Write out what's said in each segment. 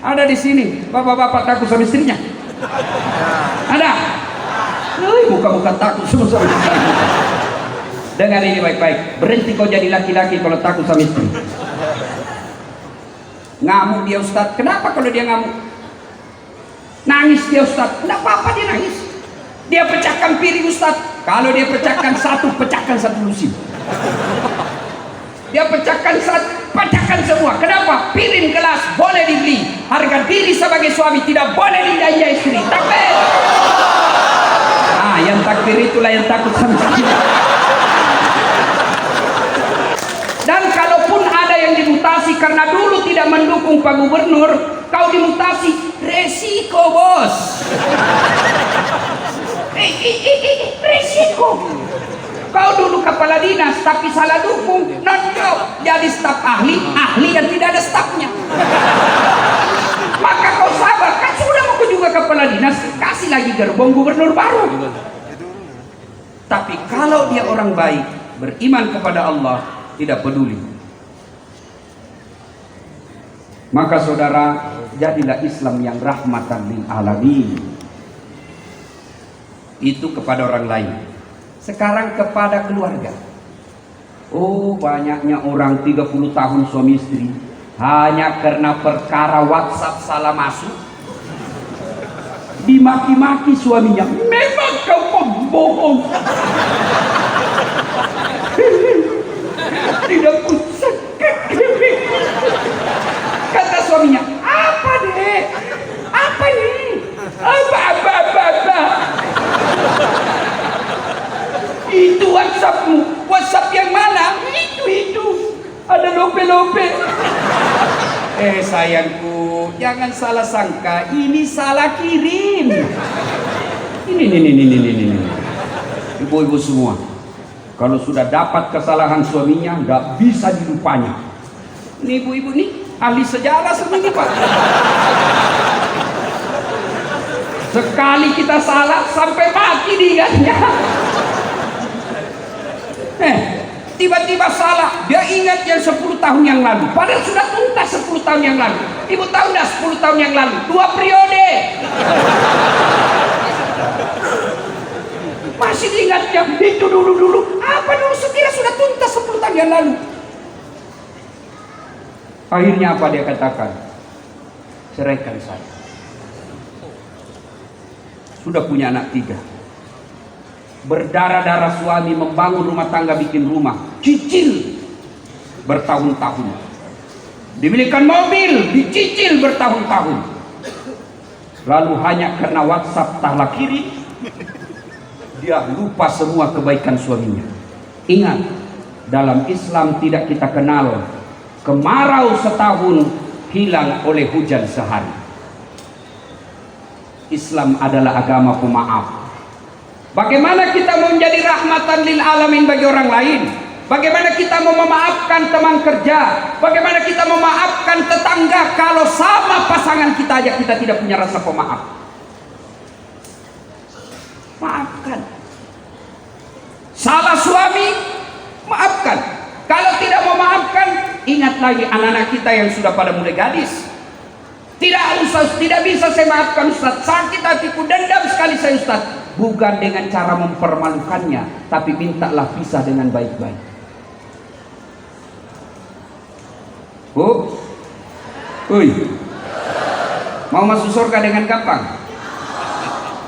Ada di sini bapak-bapak takut sama istrinya? Ada? Muka-muka takut semua sama istrinya. Dengar ini baik-baik, berhenti kau jadi laki-laki kalau takut sama istri. Ngamuk dia Ustaz, kenapa kalau dia ngamuk? Nangis dia Ustaz, enggak apa-apa dia nangis. Dia pecahkan piring Ustaz, kalau dia pecahkan satu lusin. Dia pecahkan semua. Kenapa? Piring gelas boleh dibeli, harga diri sebagai suami tidak boleh didaya istri. Takbir. Yang takbir itulah yang takut sama istri. Dan kalaupun ada yang dimutasi karena dulu tidak mendukung Pak Gubernur, kau dimutasi, resiko bos. Resiko. Kau dulu kepala dinas tapi salah dukung, nonjok jadi staf ahli yang tidak ada stafnya. Maka kau sabar, kan sudah mau juga kepala dinas, kasih lagi gerbong gubernur baru. Tapi kalau dia orang baik, beriman kepada Allah, tidak peduli, maka saudara, jadilah Islam yang rahmatan lil alamin. Itu kepada orang lain. Sekarang kepada keluarga. Oh, banyaknya orang 30 tahun suami istri hanya karena perkara WhatsApp salah masuk dimaki-maki suaminya. Memang kau pembohong. Tidak kusangka. Kata suaminya, apa dek? Apa ini? Apa? Itu WhatsAppmu. WhatsApp yang mana? Itu. Ada lope-lope. Sayangku, jangan salah sangka. Ini salah kirim. Ini. Ibu-ibu semua, kalau sudah dapat kesalahan suaminya, nggak bisa dilupanya. Ini ibu-ibu nih ahli sejarah sebenarnya Pak. Sekali kita salah sampai mati diingatnya. Tiba-tiba salah, dia ingat yang 10 tahun yang lalu, padahal sudah tuntas 10 tahun yang lalu. Ibu tahu enggak 10 tahun yang lalu 2 periode masih diingatnya. Itu dulu apa dulu, sekira sudah tuntas 10 tahun yang lalu. Akhirnya apa dia katakan? Ceraikan saya. Sudah punya anak 3. Berdarah-darah suami membangun rumah tangga, bikin rumah, cicil bertahun-tahun. Dimilikan mobil, dicicil bertahun-tahun. Lalu hanya karena WhatsApp tahlak kiri, dia lupa semua kebaikan suaminya. Ingat, dalam Islam tidak kita kenal kemarau setahun hilang oleh hujan sehari. Islam adalah agama pemaaf. Bagaimana kita mau menjadi rahmatan lil alamin bagi orang lain? Bagaimana kita mau memaafkan teman kerja? Bagaimana kita memaafkan tetangga kalau sama pasangan kita aja kita tidak punya rasa pemaaf? Maafkan. Salah suami, maafkan. Kalau tidak mau maafkan, ingat lagi anak-anak kita yang sudah pada mulai gadis. Tidak bisa saya maafkan Ustaz, sakit hatiku, dendam sekali saya Ustaz. Bukan dengan cara mempermalukannya, tapi mintalah pisah dengan baik-baik. Mau masuk surga dengan gampang?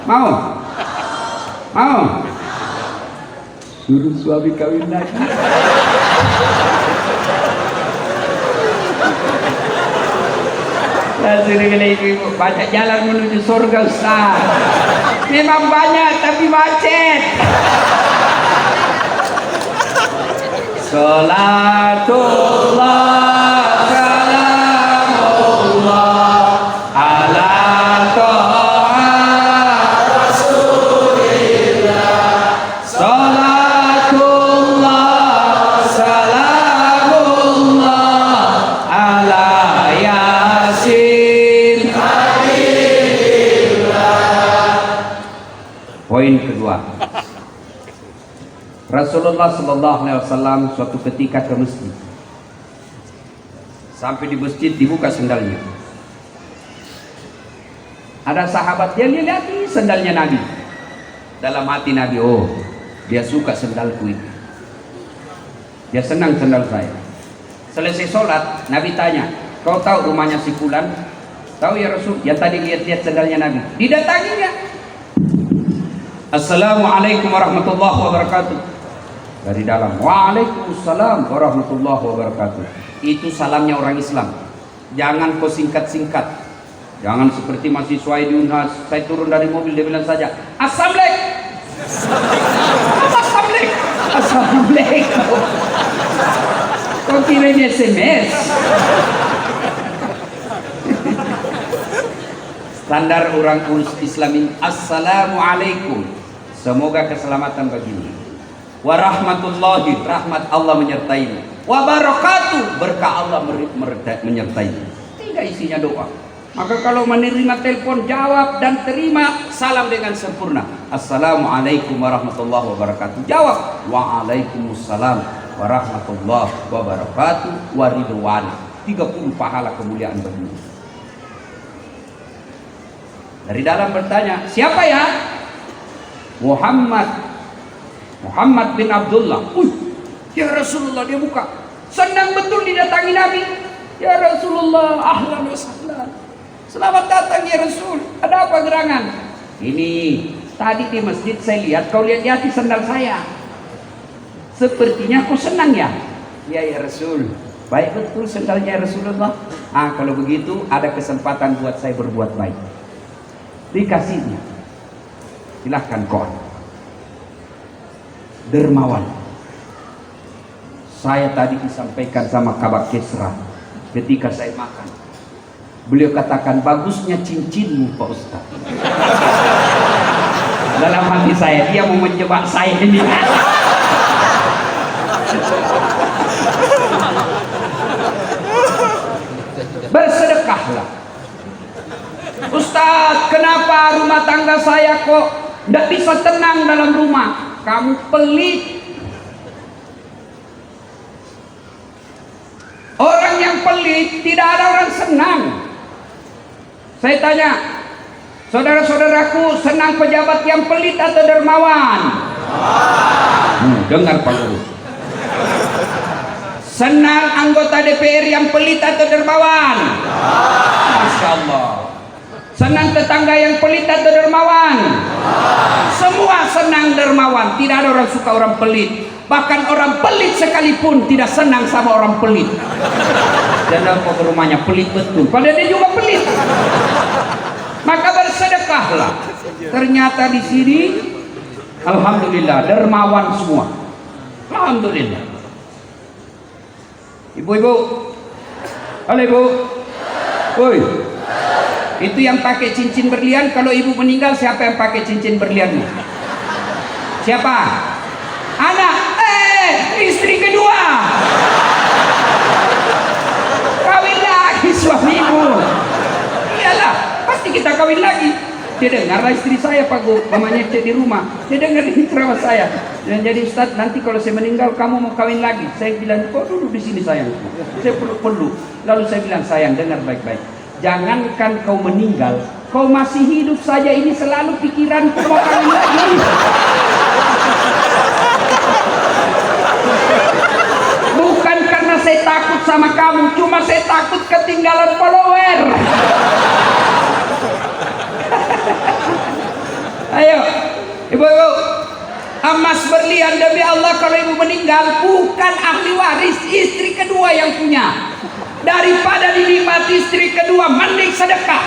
Mau? Suruh suami kawin lagi. Ibu, banyak jalan menuju surga Ustaz. Memang banyak tapi macet. Salatullah salamullah ala ta'at Rasulillah. Salatullah salamullah ala Yasin. Poin kedua, Rasulullah Sallallahu Alaihi Wasallam suatu ketika ke masjid. Sampai di masjid dibuka sendalnya. Ada sahabat dia lihat sendalnya Nabi. Dalam hati Nabi, oh dia suka sendalku itu, dia senang sendal saya. Selesai sholat, Nabi tanya, kau tahu rumahnya si Fulan? Tahu ya Rasul, yang tadi lihat-lihat sendalnya Nabi. Didatanginya. Assalamualaikum warahmatullahi wabarakatuh. Dari dalam, waalaikumsalam warahmatullahi wabarakatuh. Itu salamnya orang Islam. Jangan kau singkat-singkat. Jangan seperti mahasiswa di Unhas, saya turun dari mobil dia bilang saja, Assalamualaikum. Assalamualaikum. Assalamualaikum. Kau kira ini SMS? Standar orang Islamin, Assalamualaikum, semoga keselamatan bagimu. Warahmatullahi, rahmat Allah menyertai. Wabarakatuh, berkah Allah menyertai. Tidak isinya doa. Maka kalau menerima telepon, jawab dan terima salam dengan sempurna. Assalamualaikum warahmatullahi wabarakatuh. Jawab, waalaikumsalam warahmatullahi wabarakatuh waridwan. 30 pahala kemuliaan bagimu. Dari dalam bertanya, siapa ya? Muhammad bin Abdullah. Ya Rasulullah, dia buka. Senang betul didatangi Nabi. Ya Rasulullah, ahlan wa sahlan. Selamat datang ya Rasul. Ada apa gerangan? Ini tadi di masjid saya lihat kau lihat-lihat sendal saya. Sepertinya kau senang ya? Ya Rasul. Baik betul sendalnya Rasulullah. Kalau begitu ada kesempatan buat saya berbuat baik. Dikasihnya. Silahkan kau. Dermawan. Saya tadi disampaikan sama Kabak Kesra ketika saya makan. Beliau katakan, bagusnya cincinmu Pak Ustaz. Dalam hati saya, dia mau menjebak saya ini. Bersedekahlah. Ustaz, kenapa rumah tangga saya kok tidak bisa tenang dalam rumah? Kamu pelit. Orang yang pelit tidak ada orang senang. Saya tanya, saudara-saudaraku, senang pejabat yang pelit atau dermawan? Dengar Pak Guru. Senang anggota DPR yang pelit atau dermawan? Masya Allah. Senang tetangga yang pelit atau dermawan? Semua senang dermawan. Tidak ada orang suka orang pelit. Bahkan orang pelit sekalipun tidak senang sama orang pelit. Dan kok ke rumahnya pelit betul, padahal dia juga pelit. Maka bersedekahlah. Ternyata di sini, alhamdulillah, dermawan semua. Alhamdulillah. Ibu-ibu, halo ibu, woi, itu yang pakai cincin berlian. Kalau ibu meninggal, siapa yang pakai cincin berliannya? Siapa? Anak. Istri kedua. Kawin lagi suamimu. Iyalah, pasti kita kawin lagi. Dia dengarlah istri saya Pak Gu, mamanya cek di rumah. Dia dengar di ceramah saya. Dan jadi Ustaz, nanti kalau saya meninggal kamu mau kawin lagi. Saya bilang, kok duduk di sini sayang. Saya perlu. Lalu saya bilang, sayang dengar baik-baik. Jangankan kau meninggal, kau masih hidup saja ini selalu pikiran mau kawin lagi. Bukan karena saya takut sama kamu, cuma saya takut ketinggalan follower. Ayo, ibu-ibu, emas berlian demi Allah, kalau ibu meninggal bukan ahli waris, istri kedua yang punya. Daripada dinikmati istri kedua, mending sedekah.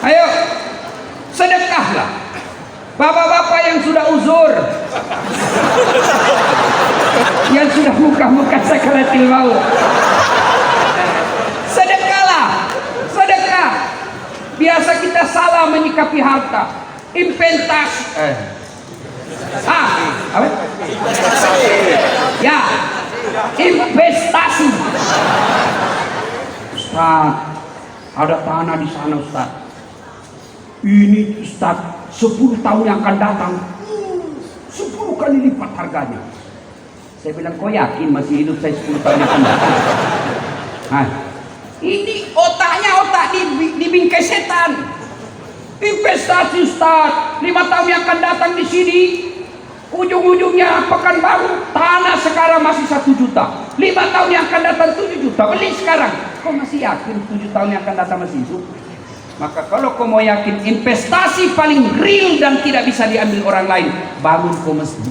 Ayo, sedekahlah. Bapak-bapak yang sudah uzur, yang sudah muka-muka sakaratil maut, sedekahlah. Sedekah. Biasa kita salah menyikapi harta. Investasi. Apa? Ya, investasi. Ustaz, ada tanah di sana Ustaz. Ini Ustaz, 10 tahun yang akan datang 10 kali lipat harganya. Saya bilang, kau yakin masih hidup saya 10 tahun yang akan datang? Nah, ini otaknya otak dibingkai setan. Investasi Ustaz, 5 tahun yang akan datang di sini, ujung-ujungnya Pekanbaru, tanah sekarang masih 1 juta. 5 tahun yang akan datang 7 juta. Beli sekarang. Kau masih yakin 7 tahun yang akan datang masih hidup? Maka kalau kau mau yakin investasi paling real dan tidak bisa diambil orang lain, bangun kau masjid.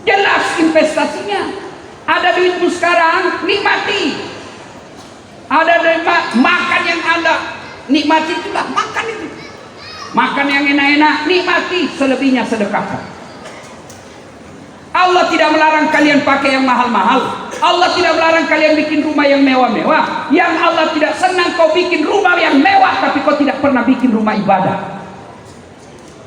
Jelas investasinya. Ada duitmu sekarang, nikmati. Ada makan yang ada, nikmati itulah, makan itu. Makan yang enak-enak, nikmati. Selebihnya sedekahkan. Allah tidak melarang kalian pakai yang mahal-mahal. Allah tidak melarang kalian bikin rumah yang mewah-mewah. Yang Allah tidak senang kau bikin rumah yang mewah, tapi kau tidak pernah bikin rumah ibadah.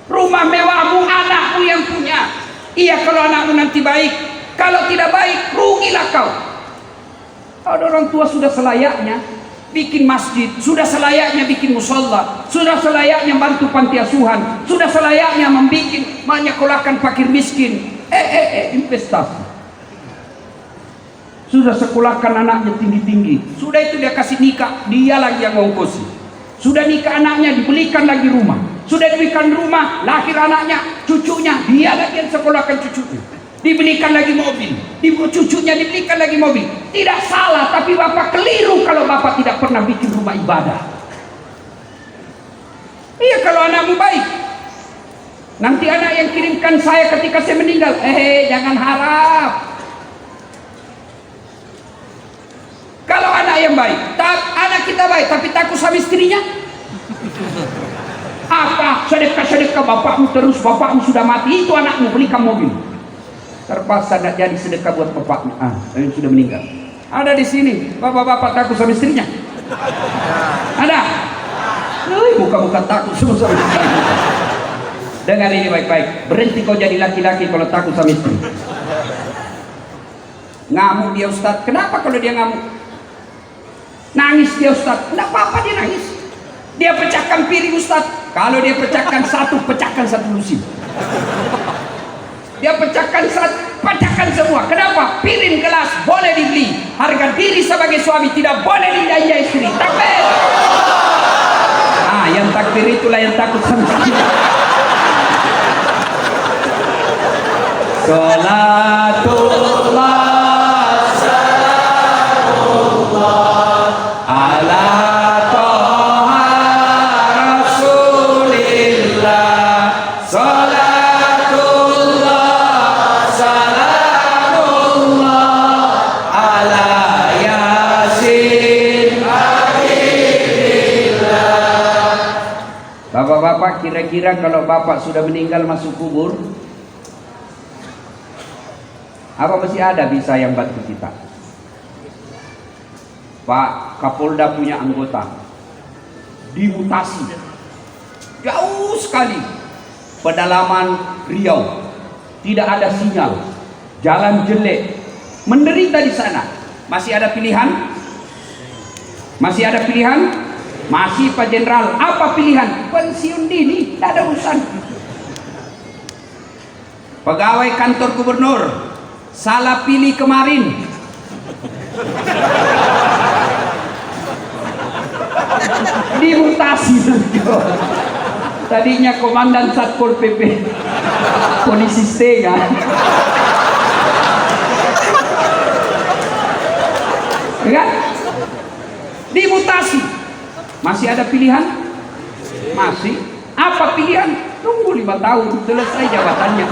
Rumah mewahmu anakmu yang punya. Iya kalau anakmu nanti baik. Kalau tidak baik, rugilah kau. Ada orang tua sudah selayaknya bikin masjid, sudah selayaknya bikin musholla, sudah selayaknya bantu panti asuhan, sudah selayaknya menyekolahkan fakir miskin. Investasi. Sudah sekolahkan anaknya tinggi-tinggi, sudah itu dia kasih nikah, dia lagi yang ngongkosi. Sudah nikah anaknya, dibelikan lagi rumah. Sudah dibelikan rumah, lahir anaknya, cucunya, dia lagi yang sekolahkan cucunya. Dibelikan lagi mobil, cucunya dibelikan lagi mobil. Tidak salah, tapi bapak keliru kalau bapak tidak pernah bikin rumah ibadah. Iya kalau anakmu baik. Nanti anak yang kirimkan saya ketika saya meninggal, jangan harap. Kalau anak yang baik, anak kita baik, tapi takut sama istrinya. Apa? Sedekah bapakmu terus, bapakmu sudah mati, itu anakmu belikan mobil. Terpaksa tidak jadi sedekah buat bapaknya. Yang sudah meninggal. Ada di sini, bapak-bapak takut sama istrinya. Ada? Muka-muka takut semua sama istrinya. Dengar ini baik-baik. Berhenti kau jadi laki-laki kalau takut sama istri. Ngamuk dia Ustaz. Kenapa kalau dia ngamuk? Nangis dia Ustaz. Tidak apa-apa dia nangis. Dia pecahkan piring Ustaz. Kalau dia pecahkan satu lusin. Dia pecahkan semua. Kenapa? Piring gelas boleh dibeli. Harga diri sebagai suami tidak boleh dijajah istri. Takbir. Yang takbir itulah yang takut sama istri. Salatullah salamullah ala toha rasulillah. Salatullah salamullah ala yasin habibillah. Bapak-bapak, kira-kira kalau bapak sudah meninggal masuk kubur, apa masih ada bisa yang bantu kita? Pak Kapolda punya anggota dimutasi jauh sekali, pedalaman Riau, tidak ada sinyal, jalan jelek, menderita di sana. Masih ada pilihan? Masih ada pilihan? Masih Pak Jenderal. Apa pilihan? Pensiun dini, tidak ada urusan. Pegawai kantor gubernur salah pilih kemarin. Dimutasi. Tadinya komandan Satpol PP, polisi setengah. Enggak? Dimutasi. Masih ada pilihan? Masih. Apa pilihan? Tunggu 5 tahun selesai jabatannya.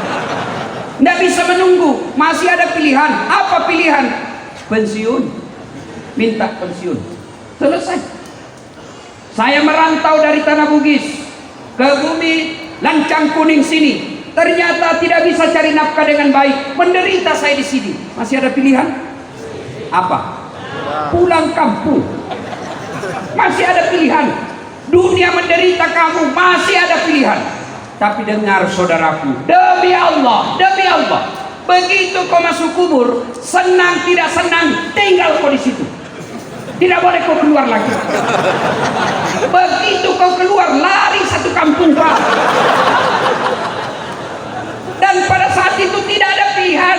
Tidak bisa menunggu, masih ada pilihan. Apa pilihan? Pensiun. Minta pensiun. Selesai. Saya merantau dari Tanah Bugis ke bumi Lancang Kuning sini. Ternyata tidak bisa cari nafkah dengan baik. Menderita saya di sini. Masih ada pilihan? Apa? Pulang kampung. Masih ada pilihan. Dunia menderita kamu, masih ada pilihan. Tapi dengar saudaraku, demi Allah, begitu kau masuk kubur, senang tidak senang, tinggal kau di situ. Tidak boleh kau keluar lagi. Begitu kau keluar, lari satu kampung kau. Dan pada saat itu tidak ada pilihan.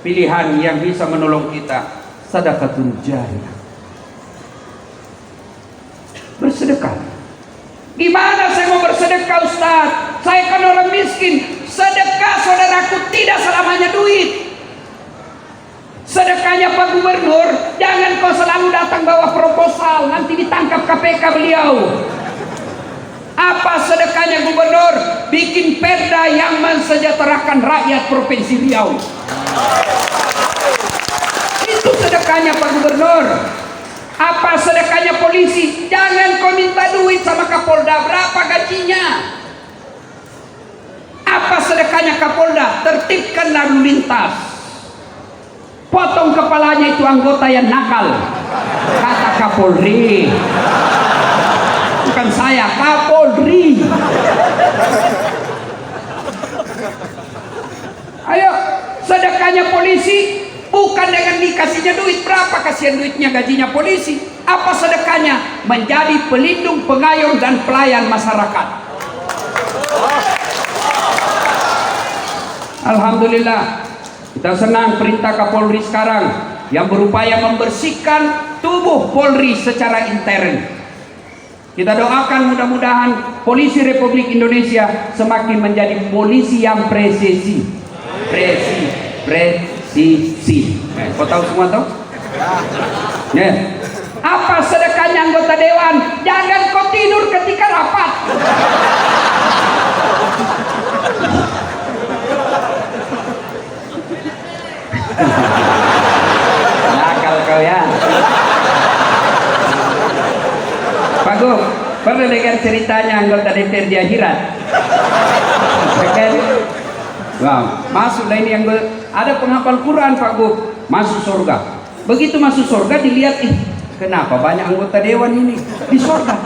Pilihan yang bisa menolong kita sedekahun jariyah. Bersedekah. Gimana saya mau bersedekah, Ustaz? Saya kan orang miskin. Sedekah, saudaraku, tidak selamanya duit. Sedekahnya Pak Gubernur, jangan kau selalu datang bawa proposal, nanti ditangkap KPK beliau. Apa sedekahnya Gubernur? Bikin perda yang mensejahterakan rakyat Provinsi Riau. Itu sedekahnya Pak Gubernur. Apa sedekahnya polisi? Jangan kau minta duit sama Kapolda, berapa gajinya? Apa sedekahnya Kapolda? Tertibkan lalu lintas. Potong kepalanya itu anggota yang nakal. Kata Kapolri. Bukan saya, Kapolri. Ayo, sedekahnya polisi bukan dengan dikasihnya duit. Berapa kasihan duitnya gajinya polisi? Apa sedekahnya? Menjadi pelindung, pengayom, dan pelayan masyarakat. Alhamdulillah, kita senang perintah Kapolri sekarang yang berupaya membersihkan tubuh Polri secara intern. Kita doakan mudah-mudahan Polisi Republik Indonesia semakin menjadi polisi yang presisi. Presisi. Kau tahu semua tahu? Ya. Apa sedekahnya anggota dewan? Jangan kau tidur ketika rapat. Nakal kau ya. Pak Gub, pernah dengar ceritanya anggota DPR di akhirat? Wow, masuklah ini yang ada penghafal Quran Pak Gub, masuk surga. Begitu masuk surga dilihat, kenapa banyak anggota dewan ini di surga?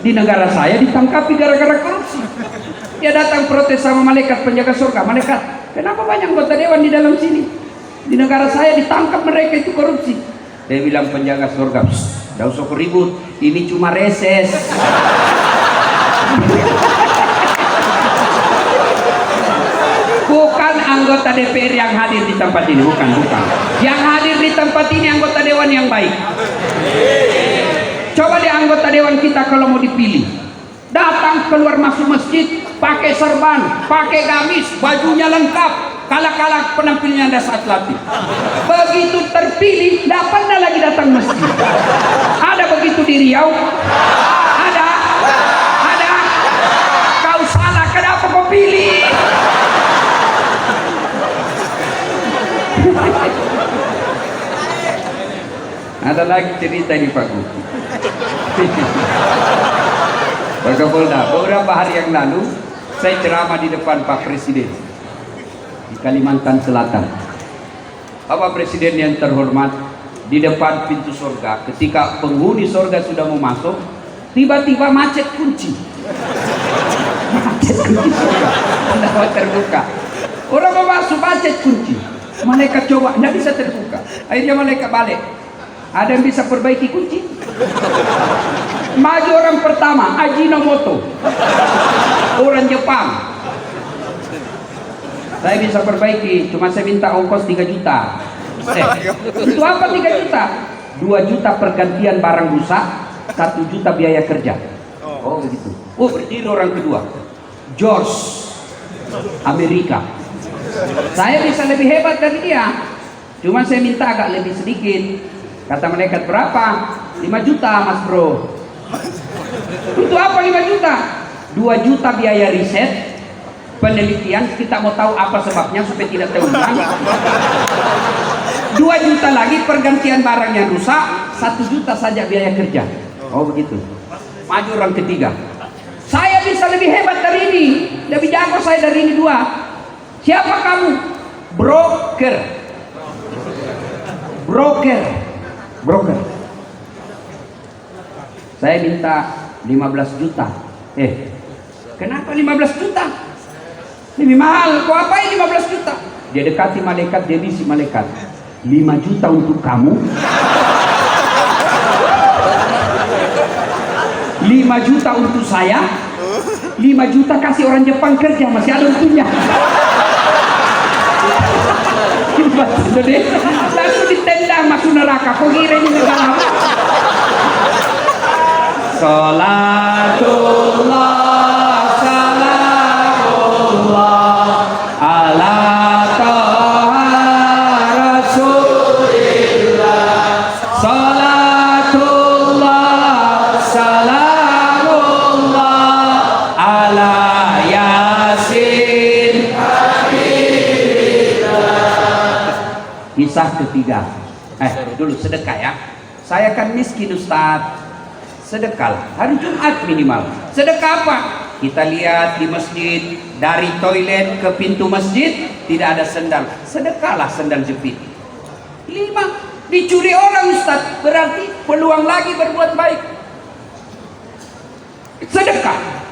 Di negara saya ditangkapi gara-gara korupsi. Dia datang protes sama malaikat penjaga surga. Malaikat, kenapa banyak anggota dewan di dalam sini? Di negara saya ditangkap mereka itu korupsi. Dia bilang penjaga surga, tidak usah ribut, ini cuma reses. Bukan anggota DPR yang hadir di tempat ini, bukan. Yang hadir di tempat ini anggota dewan yang baik. Coba di anggota dewan kita kalau mau dipilih, datang keluar masuk masjid pakai serban, pakai gamis, bajunya lengkap. Kala-kala penampilannya ada saat latih. Begitu terpilih, tidak pernah lagi datang masjid. Ada begitu di Riau? Ada. Kau salah, kenapa kau pilih? Ada lagi cerita ini Pak Gub. Pak Kapolda, beberapa hari yang lalu saya ceramah di depan Pak Presiden di Kalimantan Selatan. Bapak Presiden yang terhormat, di depan pintu surga, ketika penghuni surga sudah mau masuk, tiba-tiba macet kunci. Macet kunci surga, tidak terbuka. Orang mau masuk macet kunci. Malaikat coba, tidak bisa terbuka. Akhirnya malaikat balik. Ada yang bisa perbaiki kunci? Maju orang pertama, Ajinomoto, orang Jepang. Saya bisa perbaiki, cuma saya minta ongkos 3 juta. Itu apa 3 juta? 2 juta pergantian barang rusak, 1 juta biaya kerja. Oh begitu. Oh berdiri orang kedua, George, Amerika. Saya bisa lebih hebat dari dia, cuma saya minta agak lebih sedikit. Kata malaikat, berapa? 5 juta mas bro. Untuk apa 5 juta? 2 juta biaya riset, penelitian, kita mau tahu apa sebabnya supaya tidak terulang. 2 juta lagi pergantian barang yang rusak, 1 juta saja biaya kerja. Oh begitu. Maju orang ketiga. Saya bisa lebih hebat dari ini, lebih jago saya dari ini 2. Siapa kamu? Broker. Saya minta 15 juta. Kenapa 15 juta? Lebih mahal. Kau apain 15 juta? Dia dekati malaikat, dia bisik malaikat, 5 juta untuk kamu, 5 juta untuk saya, 5 juta kasih orang Jepang kerja, masih ada untungnya. bahasa Indonesia langsung ditendang masuk neraka. Kok kira ini negara apa? Salatullah salamullah ala taha rasulillah. Salatullah salamullah ala yasin. Kisah ketiga. Dulu sedekah ya. Saya kan miskin Ustaz. Sedekah hari Jumat minimal. Sedekah apa? Kita lihat di masjid, dari toilet ke pintu masjid tidak ada sendal. Sedekahlah sendal jepit. 5. Dicuri orang Ustaz, berarti peluang lagi berbuat baik. Sedekah.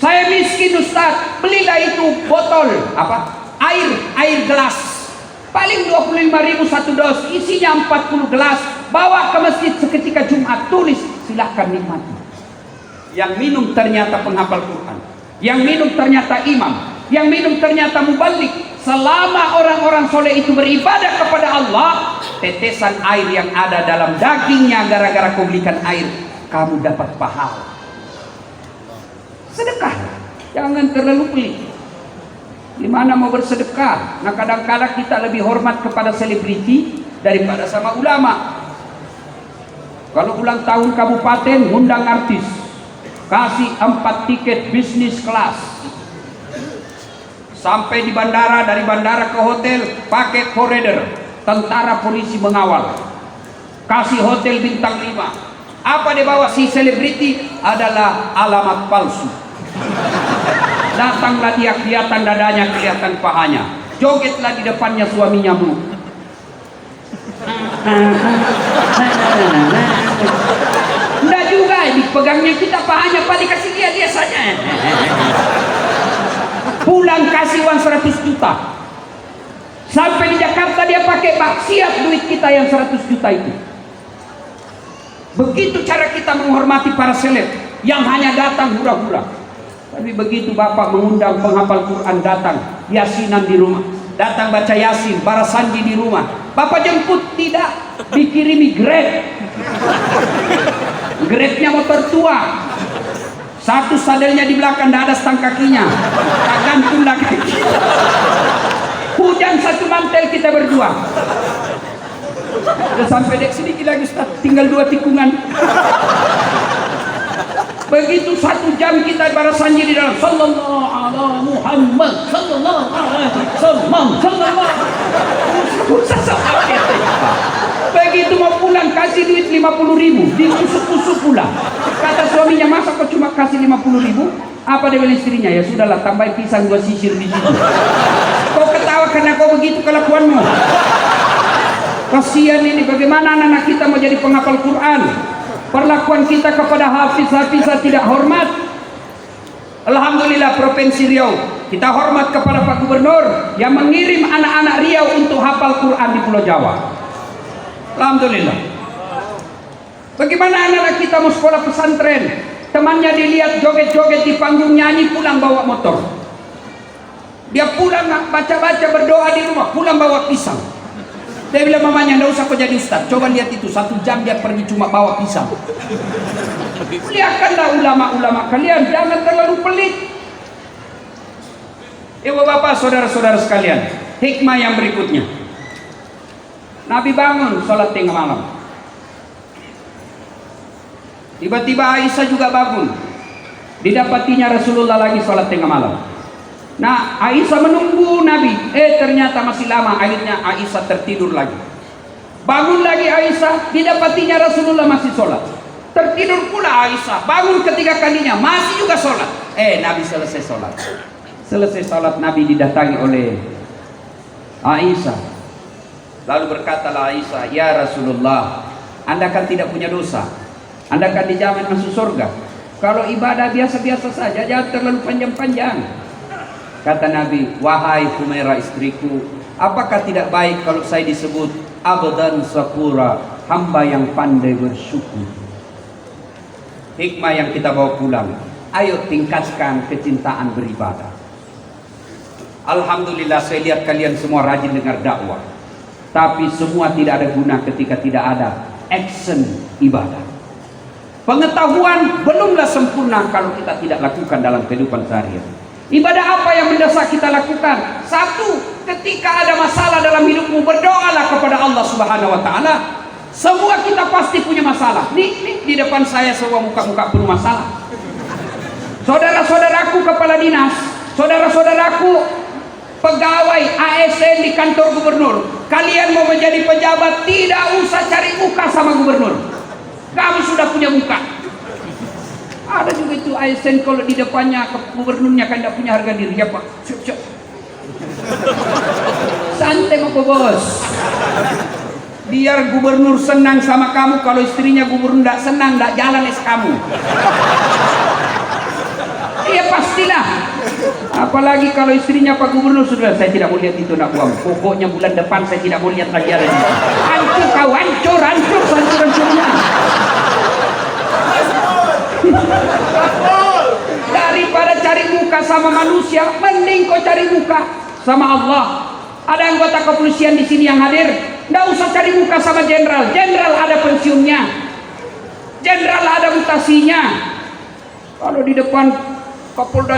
Saya miskin Ustaz, belilah itu botol apa? Air gelas. Paling 25.000 satu dos, isinya 40 gelas. Bawa ke masjid seketika Jumat, tulis, silahkan nikmati. Yang minum ternyata penghafal Quran, yang minum ternyata imam, yang minum ternyata mubalik. Selama orang-orang soleh itu beribadah kepada Allah, tetesan air yang ada dalam dagingnya gara-gara kau belikan air, kamu dapat pahala. Sedekah, jangan terlalu pelit. Gimana mau bersedekah? Nah kadang-kadang kita lebih hormat kepada selebriti daripada sama ulama. Kalau ulang tahun kabupaten, undang artis, kasih 4 tiket bisnis kelas. Sampai di bandara, dari bandara ke hotel pakai koridor, tentara polisi mengawal. Kasih hotel bintang 5. Apa dia bawa si selebriti? Adalah alamat palsu. Datanglah dia, kelihatan dadanya, kelihatan pahanya. Jogetlah di depannya suaminya, Bu. Enggak juga, dipegangnya kita pahanya, Pak, dikasih dia saja. Pulang kasih uang 100 juta. Sampai di Jakarta dia pakai siap duit kita yang 100 juta itu. Begitu cara kita menghormati para seleb yang hanya datang hura-hura. Tapi begitu Bapak mengundang penghafal Quran datang, yasinan di rumah, datang baca yasin, barasanji di rumah, Bapak jemput tidak, dikirimi Grab. Grabnya motor tua, satu sadelnya di belakang, tidak ada stang kakinya, tak gantunglah kaki. Hujan satu mantel kita berdua. Sudah sampai dek sedikit lagi Ustaz, tinggal 2 tikungan. Begitu 1 jam kita barasanji di dalam, sallallahu ala Muhammad, sallallahu alaihi wasallam, sallallahu. Begitu mau pulang kasih duit 50.000, dikusuk-kusuk pula. Kata suaminya, masa kau cuma kasih 50.000? Apa dia bilang istrinya? Ya sudahlah, tambahin pisang 2 sisir di situ. Kau ketawa karena kau begitu kelakuanmu. Kasihan ini, bagaimana anak-anak kita mau jadi penghafal Quran? Perlakuan kita kepada hafiz-hafizah tidak hormat. Alhamdulillah Provinsi Riau, kita hormat kepada Pak Gubernur yang mengirim anak-anak Riau untuk hafal Quran di Pulau Jawa. Alhamdulillah. Bagaimana anak-anak kita mau sekolah pesantren, temannya dilihat joget-joget di panggung, nyanyi, pulang bawa motor. Dia pulang baca-baca, berdoa di rumah, pulang bawa pisang. Dia bilang mamanya, enggak usah kau jadi ustaz, coba lihat itu 1 jam dia pergi cuma bawa pisang. Lihatkanlah ulama-ulama kalian, jangan terlalu pelit. Bapak, saudara-saudara sekalian, hikmah yang berikutnya. Nabi bangun sholat tengah malam. Tiba-tiba Aisyah juga bangun. Didapatinya Rasulullah lagi sholat tengah malam. Nah, Aisyah menunggu Nabi. Ternyata masih lama. Akhirnya Aisyah tertidur lagi. Bangun lagi Aisyah. Didapatinya Rasulullah masih sholat. Tertidur pula Aisyah. Bangun ketiga kalinya. Masih juga sholat. Nabi selesai sholat. Selesai sholat Nabi didatangi oleh Aisyah. Lalu berkatalah Aisyah, ya Rasulullah, Anda kan tidak punya dosa. Anda kan dijamin masuk surga. Kalau ibadah biasa-biasa saja, jangan terlalu panjang-panjang. Kata Nabi, wahai Humairah istriku, apakah tidak baik kalau saya disebut abdan syakura, hamba yang pandai bersyukur? Hikmah yang kita bawa pulang, ayo tingkatkan kecintaan beribadah. Alhamdulillah saya lihat kalian semua rajin dengar dakwah. Tapi semua tidak ada guna ketika tidak ada action ibadah. Pengetahuan belumlah sempurna kalau kita tidak lakukan dalam kehidupan sehari-hari. Ibadah apa yang mendesak kita lakukan? Satu, ketika ada masalah dalam hidupmu, berdoalah kepada Allah Subhanahu wa taala. Semua kita pasti punya masalah. Nih di depan saya semua muka-muka penuh masalah. Saudara-saudaraku kepala dinas, saudara-saudaraku pegawai ASN di kantor gubernur, kalian mau menjadi pejabat, tidak usah cari muka sama gubernur. Kamu sudah punya muka. Ada juga itu ASN kalau di depannya gubernurnya kan tidak punya harga diri. Ya Pak, siap. Santai mau bos. Biar gubernur senang sama kamu. Kalau istrinya gubernur tidak senang, tidak jalan kamu. Iya pastilah. Apalagi kalau istrinya Pak Gubernur, sudah saya tidak mau lihat itu nak buang. Pokoknya bulan depan saya tidak mau lihat lagi ada ini. Hancur kau, hancurnya. Daripada cari muka sama manusia, mending kau cari muka sama Allah. Ada anggota kepolisian di sini yang hadir, tidak usah cari muka sama jenderal. Jenderal ada pensiunnya, jenderal ada mutasinya. Kalau di depan Kapolda,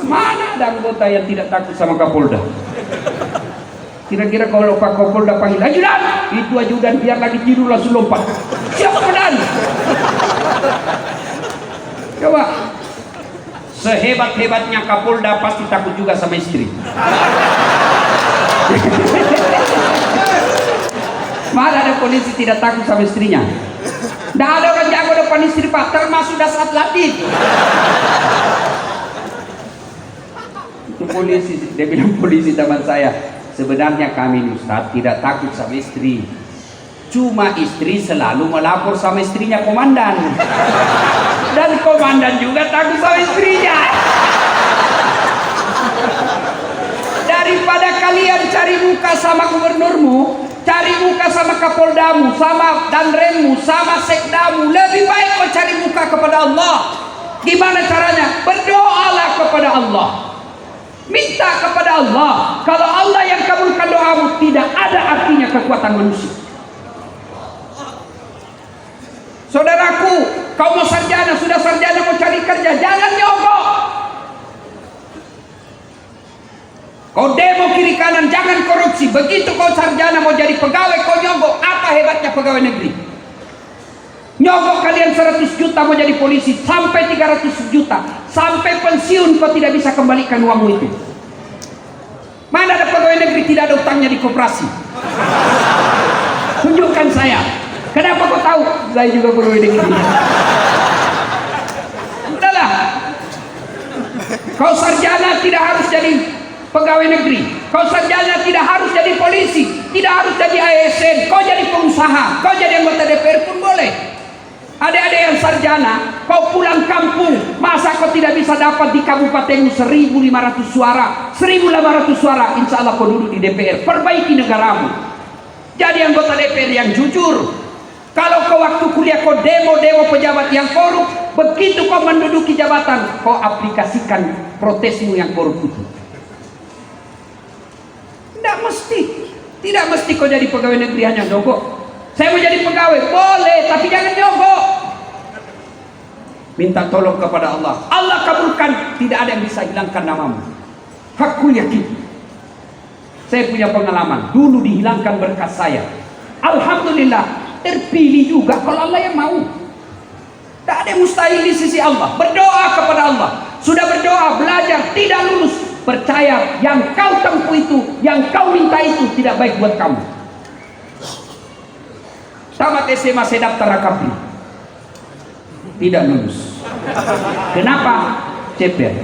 mana ada anggota yang tidak takut sama Kapolda? Kira-kira kalau Pak Kapolda panggil ajudan, itu ajudan biar lagi tidur langsung lompat. Siap komandan. Coba, sehebat-hebatnya Kapolda pasti takut juga sama istri. Mana ada polisi tidak takut sama istrinya? Tidak ada orang jago depan istri Pak, termasuk dasar latih. Itu polisi, dia bilang polisi teman saya. Sebenarnya kami Ustaz tidak takut sama istri. Cuma istri selalu melapor sama istrinya komandan. Dan komandan juga takut sama istrinya. Daripada kalian cari muka sama gubernurmu, cari muka sama kapoldamu, sama danremmu, sama sekdamu, lebih baik kau cari muka kepada Allah. Gimana caranya? Berdoalah kepada Allah. Minta kepada Allah. Kalau Allah yang kabulkan doamu, tidak ada artinya kekuatan manusia. Saudaraku, kau mau sarjana, sudah sarjana mau cari kerja, jangan nyogok. Kau demo kiri kanan, jangan korupsi. Begitu kau sarjana mau jadi pegawai, kau nyogok. Apa hebatnya pegawai negeri? Nyogok kalian 100 juta mau jadi polisi, sampai 300 juta, sampai pensiun kau tidak bisa kembalikan uangmu itu. Mana ada pegawai negeri tidak ada utangnya di koperasi? Tunjukkan saya. Kenapa kau tahu? Saya juga pegawai negeri. Udahlah. Kau sarjana tidak harus jadi pegawai negeri. Kau sarjana tidak harus jadi polisi, tidak harus jadi ASN. Kau jadi pengusaha, kau jadi anggota DPR pun boleh. Adik-adik yang sarjana, kau pulang kampung, masa kau tidak bisa dapat di kabupatenmu 1.500 suara, 1.800 suara, insya Allah kau duduk di DPR. Perbaiki negaramu. Jadi anggota DPR yang jujur. Kalau kau waktu kuliah kau demo pejabat yang korup, begitu kau menduduki jabatan, kau aplikasikan protesmu yang korup itu. Tidak mesti kau jadi pegawai negeri hanya nyogok. Saya mau jadi pegawai, boleh, tapi jangan nyogok. Minta tolong kepada Allah. Allah kabulkan, tidak ada yang bisa hilangkan namamu. Hakul yakin. Saya punya pengalaman, dulu dihilangkan berkas saya. Alhamdulillah, terpilih juga kalau Allah yang mau. Tak ada yang mustahil di sisi Allah. Berdoa kepada Allah. Sudah berdoa, belajar, tidak lulus. Percaya yang kau tempuh itu, yang kau minta itu tidak baik buat kamu. Tamat SMA saya daftar Rakabri, tidak lulus. Kenapa? Ceper.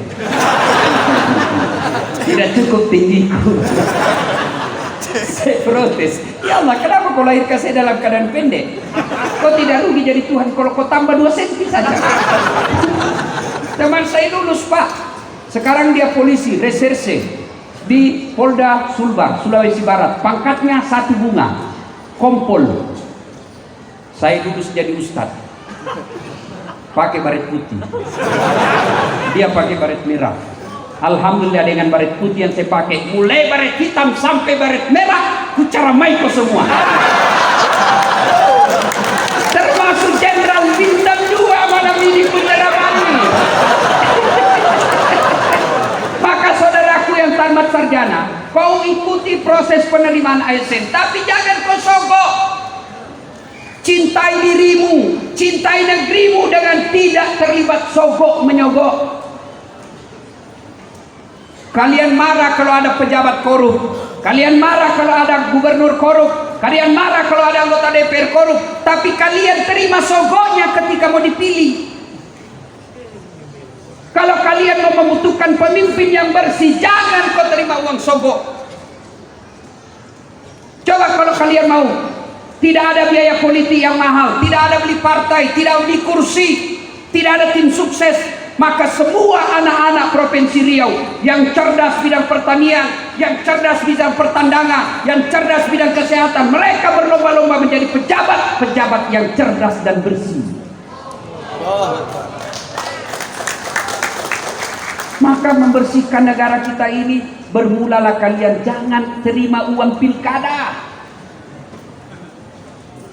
Tidak cukup tinggiku. Saya protes. Ya Allah, kenapa kau lahirkan saya dalam keadaan pendek? Kau tidak rugi jadi Tuhan kalau kau tambah 2 cm saja. Teman saya lulus Pak. Sekarang dia polisi reserse di Polda Sulbar, Sulawesi Barat. Pangkatnya 1 bunga, kompol. Saya lulus jadi ustad, pakai baret putih, dia pakai baret merah. Alhamdulillah dengan baret putih yang saya pakai, mulai baret hitam sampai baret merah, ku caramai kau semua. Termasuk Jenderal Bintang 2 malam ini pun caramai. Maka saudaraku yang tamat sarjana, kau ikuti proses penerimaan ASN, tapi jangan kau sogok. Cintai dirimu, cintai negerimu dengan tidak terlibat sogok menyogok. Kalian marah kalau ada pejabat korup, kalian marah kalau ada gubernur korup, kalian marah kalau ada anggota DPR korup, tapi kalian terima sogoknya ketika mau dipilih. Kalau kalian mau membutuhkan pemimpin yang bersih, jangan kau terima uang sogok. Coba kalau kalian mau, tidak ada biaya politik yang mahal, tidak ada beli partai, tidak beli kursi, tidak ada tim sukses, maka semua anak-anak Provinsi Riau yang cerdas bidang pertanian, yang cerdas bidang pertandangan, yang cerdas bidang kesehatan, mereka berlomba-lomba menjadi pejabat-pejabat yang cerdas dan bersih. Maka membersihkan negara kita ini, bermulalah kalian jangan terima uang pilkada.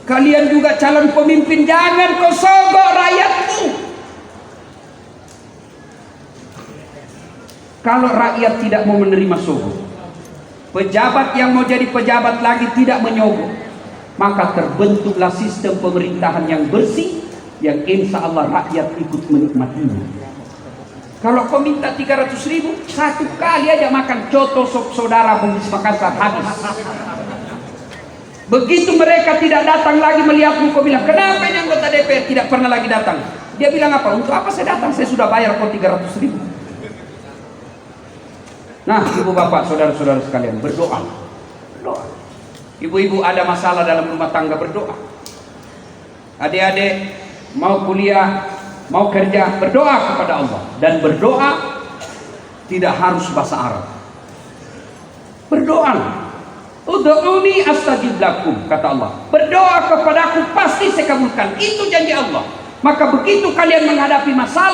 Kalian juga calon pemimpin, jangan kau sogok rakyatmu. Kalau rakyat tidak mau menerima sogok, pejabat yang mau jadi pejabat lagi tidak menyogok, maka terbentuklah sistem pemerintahan yang bersih, yang insya Allah rakyat ikut menikmatinya. Kalau kau minta 300.000, satu kali aja makan coto sop saudara Bugis Makassar habis. Begitu mereka tidak datang lagi melihatmu, kau bilang, kenapa ini anggota DPR tidak pernah lagi datang? Dia bilang apa? Untuk apa saya datang? Saya sudah bayar kau 300.000. Nah, ibu bapak, saudara-saudara sekalian, berdoa. Berdoa. Ibu-ibu ada masalah dalam rumah tangga, berdoa. Adik-adik mau kuliah, mau kerja, berdoa kepada Allah. Dan berdoa tidak harus bahasa Arab. Berdoa. Ud'uni astajib lakum, kata Allah. Berdoa kepadaku pasti saya kabulkan. Itu janji Allah. Maka begitu kalian menghadapi masalah